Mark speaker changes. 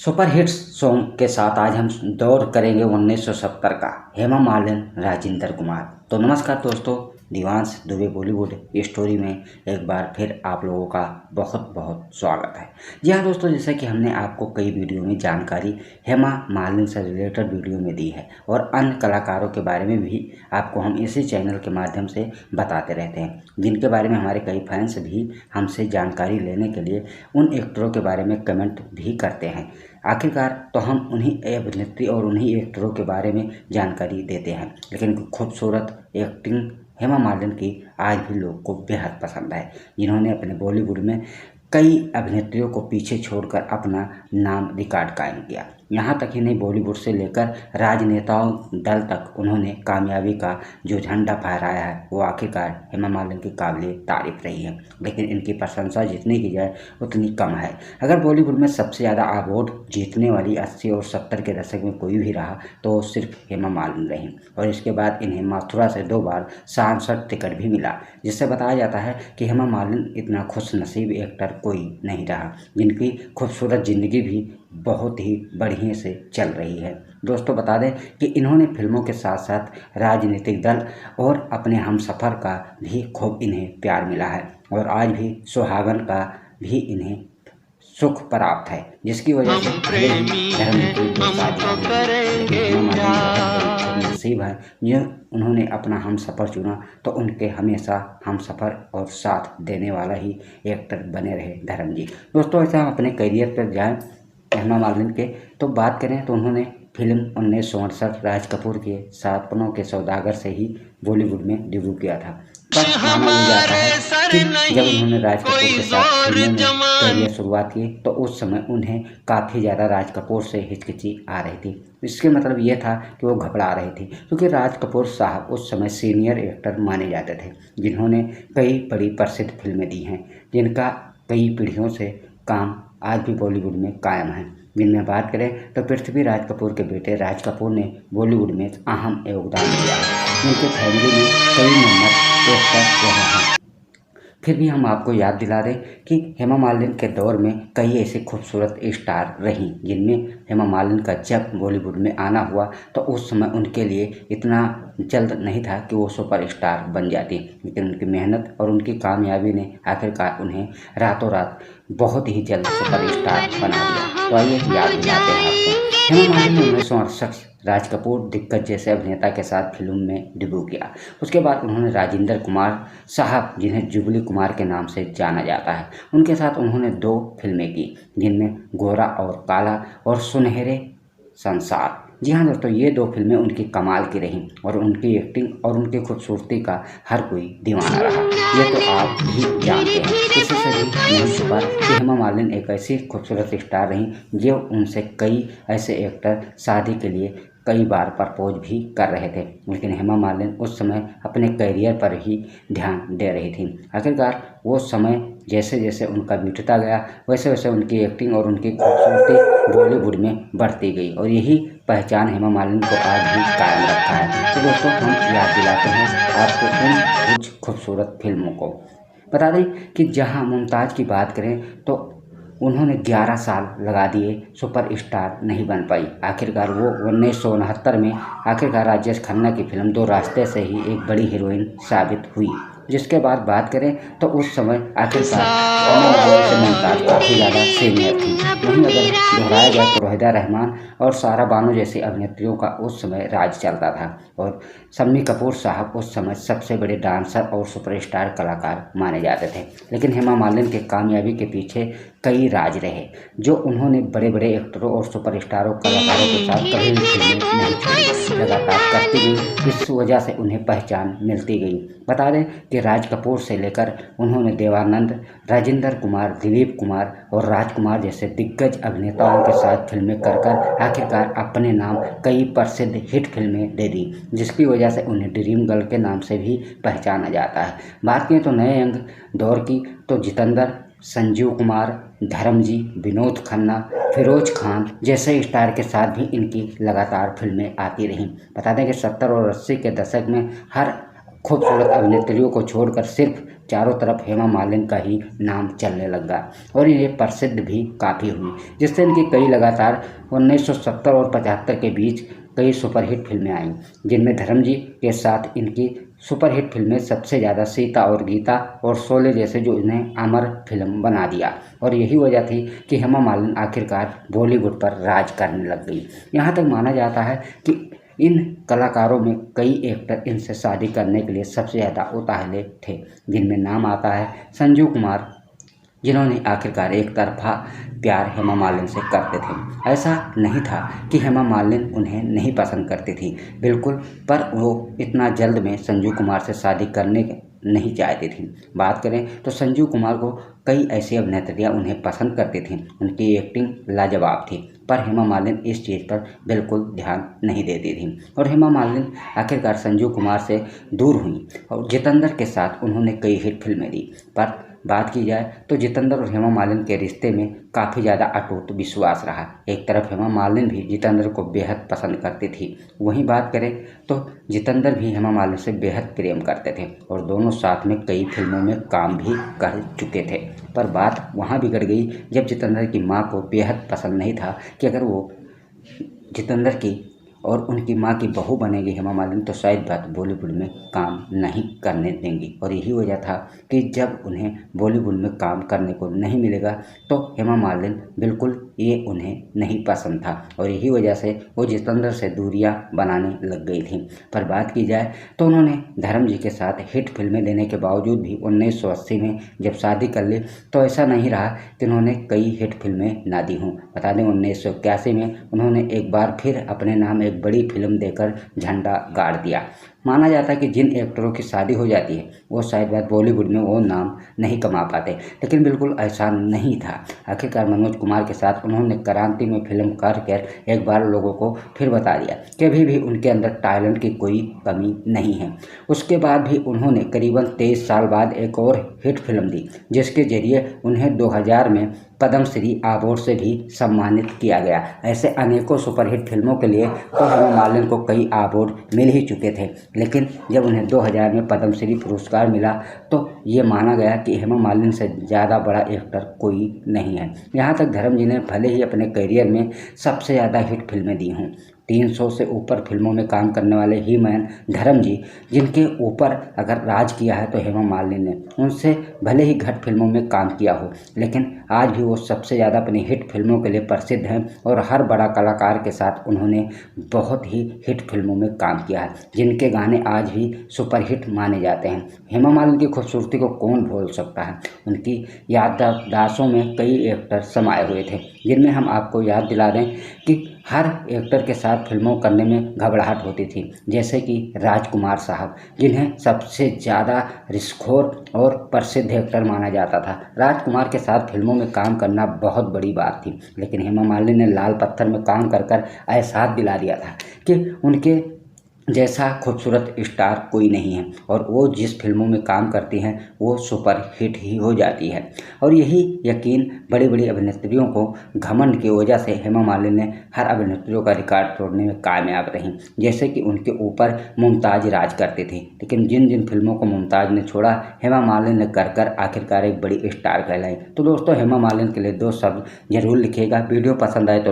Speaker 1: Superhits song के साथ आज हम दौर करेंगे 1970 का हेमा मालिनी राजेंद्र कुमार। तो नमस्कार दोस्तों, दिवांश दुबे बॉलीवुड स्टोरी में एक बार फिर आप लोगों का बहुत बहुत स्वागत है। जी हाँ दोस्तों, जैसा कि हमने आपको कई वीडियो में जानकारी हेमा मालिनी से रिलेटेड वीडियो में दी है और अन्य कलाकारों के बारे में भी आपको हम इसी चैनल के माध्यम से बताते रहते हैं, जिनके बारे में हमारे कई फैंस भी हमसे जानकारी लेने के लिए उन एक्टरों के बारे में कमेंट भी करते हैं। आखिरकार तो हम उन्हीं अभिनेत्री और उन्हीं एक्टरों के बारे में जानकारी देते हैं, लेकिन खूबसूरत एक्टिंग हेमा मालिनी की आज भी लोग को बेहद पसंद है, जिन्होंने अपने बॉलीवुड में कई अभिनेत्रियों को पीछे छोड़कर अपना नाम रिकॉर्ड कायम किया। यहाँ तक ही नहीं, बॉलीवुड से लेकर राजनेताओं दल तक उन्होंने कामयाबी का जो झंडा फहराया है वो आखिरकार हेमा मालिनी की काबिल तारीफ रही है। लेकिन इनकी प्रशंसा जितनी की जाए उतनी कम है। अगर बॉलीवुड में सबसे ज़्यादा अवार्ड जीतने वाली 80 और 70 के दशक में कोई भी रहा तो सिर्फ हेमा मालिनी रही, और इसके बाद इन्हें मथुरा से 2 बार सांसद टिकट भी मिला, जिससे बताया जाता है कि हेमा मालिनी इतना खुश नसीब एक्टर कोई नहीं रहा, जिनकी खूबसूरत ज़िंदगी भी बहुत ही बढ़िया से चल रही है। दोस्तों बता दें कि इन्होंने फिल्मों के साथ साथ राजनीतिक दल और अपने हमसफ़र का भी खूब इन्हें प्यार मिला है, और आज भी सुहागन का भी इन्हें सुख प्राप्त है, जिसकी वजह से नसीब है जो उन्होंने अपना हमसफ़र चुना, तो उनके हमेशा हमसफ़र और साथ देने वाला ही एक्टर बने रहे धर्म जी। दोस्तों ऐसे हम अपने करियर पर जाएं हेमा मालिनी के तो बात करें तो उन्होंने फिल्म 1968 राज कपूर के सपनों के सौदागर से ही बॉलीवुड में डेब्यू किया था। पर माना यह जाता है कि जब उन्होंने राज कपूर के साथ फिल्मों में करियर शुरुआत की तो उस समय उन्हें काफ़ी ज़्यादा राज कपूर से हिचकिची आ रही थी। इसके मतलब ये था कि वो घबरा रही थी, क्योंकि राज कपूर साहब उस समय सीनियर एक्टर माने जाते थे, जिन्होंने कई बड़ी प्रसिद्ध फिल्में दी हैं, जिनका कई पीढ़ियों से काम आज भी बॉलीवुड में कायम है। जिनमें बात करें तो पृथ्वीराज कपूर के बेटे राज कपूर ने बॉलीवुड में अहम योगदान दिया है, जिनके फैमिली में कई मेंबर एक्टर रहे हैं। फिर भी हम आपको याद दिला दें कि हेमा मालिनी के दौर में कई ऐसे खूबसूरत स्टार रहीं, जिनमें हेमा मालिनी का जब बॉलीवुड में आना हुआ तो उस समय उनके लिए इतना जल्द नहीं था कि वो सुपरस्टार बन जाती, लेकिन उनकी मेहनत और उनकी कामयाबी ने आखिरकार उन्हें रातों रात बहुत ही जल्द सुपरस्टार बना दिया। तो आइए याद दिलाते हैं आपको। हेमा मालिनी ने 1968 राज कपूर दिग्गज जैसे अभिनेता के साथ फिल्म में डेब्यू किया। उसके बाद उन्होंने राजेंद्र कुमार साहब, जिन्हें जुबली कुमार के नाम से जाना जाता है, उनके साथ उन्होंने 2 फिल्में की, जिनमें गोरा और काला और सुनहरे संसार। जी हाँ दोस्तों, ये 2 फिल्में उनकी कमाल की रहीं और उनकी एक्टिंग और उनकी खूबसूरती का हर कोई दीवाना रहा। ये तो आप भी जानते हैं। इसी से भी नहीं छुपा कि हेमा मालिनी एक ऐसी खूबसूरत स्टार रहीं जो उनसे कई ऐसे एक्टर शादी के लिए कई बार प्रपोज भी कर रहे थे, लेकिन हेमा मालिनी उस समय अपने करियर पर ही ध्यान दे रही थी। आखिरकार वो समय जैसे जैसे उनका बीतता गया वैसे वैसे उनकी एक्टिंग और उनकी खूबसूरती बॉलीवुड में बढ़ती गई, और यही पहचान हेमा मालिनी को आज भी कायम रखा है। तो दोस्तों हम याद दिलाते हैं आपको उन कुछ खूबसूरत फिल्मों को। बता दें कि जहां मुमताज़ की बात करें तो उन्होंने 11 साल लगा दिए, सुपरस्टार नहीं बन पाई। आखिरकार वो 1969 में आखिरकार राजेश खन्ना की फिल्म 2 रास्ते से ही एक बड़ी हीरोइन साबित हुई। जिसके बाद बात करें तो उस समय आखिरकार मुमताज़ काफ़ी ज़्यादा सीनियर थी। वहीं अगर दोहराया जाए तो रोहिदा रहमान और सारा बानो जैसी अभिनेत्रियों का उस समय राज चलता था, और शम्मी कपूर साहब उस समय सबसे बड़े डांसर और सुपरस्टार कलाकार माने जाते थे। लेकिन हेमा मालिनी के कामयाबी के पीछे कई राज रहे, जो उन्होंने बड़े बड़े एक्टरों और सुपरस्टारों कलाकारों के साथ कभी भी फिल्में नहीं छोड़ी, लगातार करती गई। इस वजह से उन्हें पहचान मिलती गई। बता दें कि राज कपूर से लेकर उन्होंने देवानंद, राजेंद्र कुमार, दिलीप कुमार और राजकुमार जैसे दिग्गज अभिनेताओं के साथ फिल्में कर आखिरकार अपने नाम कई प्रसिद्ध हिट फिल्में दे दी, जिसकी वजह से उन्हें ड्रीम गर्ल के नाम से भी पहचाना जाता है। बात करें तो नए अंग दौर की तो जितेंद्र, संजीव कुमार, धर्मजी, विनोद खन्ना, फिरोज खान जैसे स्टार के साथ भी इनकी लगातार फिल्में आती रहीं। बता दें कि 70 और 80 के दशक में हर खूबसूरत अभिनेत्रियों को छोड़कर सिर्फ चारों तरफ हेमा मालिनी का ही नाम चलने लगा और ये प्रसिद्ध भी काफ़ी हुई, जिससे इनकी कई लगातार 1970 और 75 के बीच कई सुपरहिट फिल्में आईं, जिनमें धर्मजी के साथ इनकी सुपरहिट फिल्में सबसे ज़्यादा सीता और गीता और शोले जैसे, जो इन्हें अमर फिल्म बना दिया। और यही वजह थी कि हेमा मालिनी आखिरकार बॉलीवुड पर राज करने लग गई। यहाँ तक माना जाता है कि इन कलाकारों में कई एक्टर इनसे शादी करने के लिए सबसे ज़्यादा उतावले थे, जिनमें नाम आता है संजीव कुमार, जिन्होंने आखिरकार एक तरफा प्यार हेमा मालिनी से करते थे। ऐसा नहीं था कि हेमा मालिनी उन्हें नहीं पसंद करती थी, बिल्कुल, पर वो इतना जल्द में संजीव कुमार से शादी करने नहीं चाहती थी। बात करें तो संजीव कुमार को कई ऐसी अभिनेत्रियां उन्हें पसंद करती थीं, उनकी एक्टिंग लाजवाब थी, पर हेमा मालिनी इस चीज़ पर बिल्कुल ध्यान नहीं देती थी और हेमा मालिनी आखिरकार संजीव कुमार से दूर हुई और जितेंद्र के साथ उन्होंने कई हिट फिल्में दी। पर बात की जाए तो जितेंद्र और हेमा मालिनी के रिश्ते में काफ़ी ज़्यादा अटूट विश्वास रहा। एक तरफ हेमा मालिनी भी जितेंद्र को बेहद पसंद करती थी, वहीं बात करें तो जितेंद्र भी हेमा मालिनी से बेहद प्रेम करते थे और दोनों साथ में कई फिल्मों में काम भी कर चुके थे। पर बात वहाँ बिगड़ गई जब जितेंद्र की माँ को बेहद पसंद नहीं था कि अगर वो जितेंद्र की और उनकी माँ की बहू बनेगी हेमा मालिनी तो शायद बात बॉलीवुड में काम नहीं करने देंगी। और यही वजह था कि जब उन्हें बॉलीवुड में काम करने को नहीं मिलेगा तो हेमा मालिनी बिल्कुल ये उन्हें नहीं पसंद था और यही वजह से वो जितेंद्र से दूरियां बनाने लग गई थी। पर बात की जाए तो उन्होंने धर्म जी के साथ हिट फिल्में देने के बावजूद भी 1980 में जब शादी कर ली तो ऐसा नहीं रहा कि उन्होंने कई हिट फिल्में ना दी हों। बता दें 1981 में उन्होंने एक बार फिर अपने नाम एक बड़ी फिल्म देकर झंडा गाड़ दिया। माना जाता है कि जिन एक्टरों की शादी हो जाती है वो शायद बात बॉलीवुड में वो नाम नहीं कमा पाते, लेकिन बिल्कुल ऐसा नहीं था। आखिरकार मनोज कुमार के साथ उन्होंने क्रांति में फिल्म कर एक बार लोगों को फिर बता दिया कि अभी भी उनके अंदर टैलेंट की कोई कमी नहीं है। उसके बाद भी उन्होंने करीबन 23 साल बाद एक और हिट फिल्म दी, जिसके जरिए उन्हें 2000 में पद्मश्री अवार्ड से भी सम्मानित किया गया। ऐसे अनेकों सुपरहिट फिल्मों के लिए तो हेमा मालिनी को कई अवार्ड मिल ही चुके थे, लेकिन जब उन्हें 2000 में पद्मश्री पुरस्कार मिला तो ये माना गया कि हेमा मालिनी से ज़्यादा बड़ा एक्टर कोई नहीं है। यहाँ तक धर्म जी ने भले ही अपने करियर में सबसे ज़्यादा हिट फिल्में दी हों, 300 से ऊपर फिल्मों में काम करने वाले ही मैन धर्म जी, जिनके ऊपर अगर राज किया है तो हेमा मालिनी ने, उनसे भले ही घट फिल्मों में काम किया हो, लेकिन आज भी वो सबसे ज़्यादा अपनी हिट फिल्मों के लिए प्रसिद्ध हैं और हर बड़ा कलाकार के साथ उन्होंने बहुत ही हिट फिल्मों में काम किया है, जिनके गाने आज भी सुपरहिट माने जाते हैं। हेमा मालिनी की खूबसूरती को कौन भूल सकता है। उनकी याददाश्तों में कई एक्टर समाये हुए थे, जिनमें हम आपको याद दिला दें कि हर एक्टर के साथ फिल्मों करने में घबराहट होती थी, जैसे कि राजकुमार साहब, जिन्हें सबसे ज़्यादा रिस्कखोर और प्रसिद्ध एक्टर माना जाता था। राजकुमार के साथ फिल्मों में काम करना बहुत बड़ी बात थी, लेकिन हेमा मालिनी ने लाल पत्थर में काम कर कर एहसास दिला दिया था कि उनके जैसा खूबसूरत स्टार कोई नहीं है और वो जिस फिल्मों में काम करती हैं वो सुपर हिट ही हो जाती है। और यही यकीन बड़ी बड़ी अभिनेत्रियों को घमंड की वजह से हेमा मालिनी ने हर अभिनेत्रियों का रिकॉर्ड तोड़ने में कामयाब रहीं। जैसे कि उनके ऊपर मुमताज़ राज करती थी, लेकिन जिन जिन फिल्मों को मुमताज़ ने छोड़ा हेमा मालिनी ने कर कर आखिरकार एक बड़ी स्टार कहलाई। तो दोस्तों, हेमा मालिनी के लिए 2 शब्द जरूर लिखिएगा। वीडियो पसंद आए तो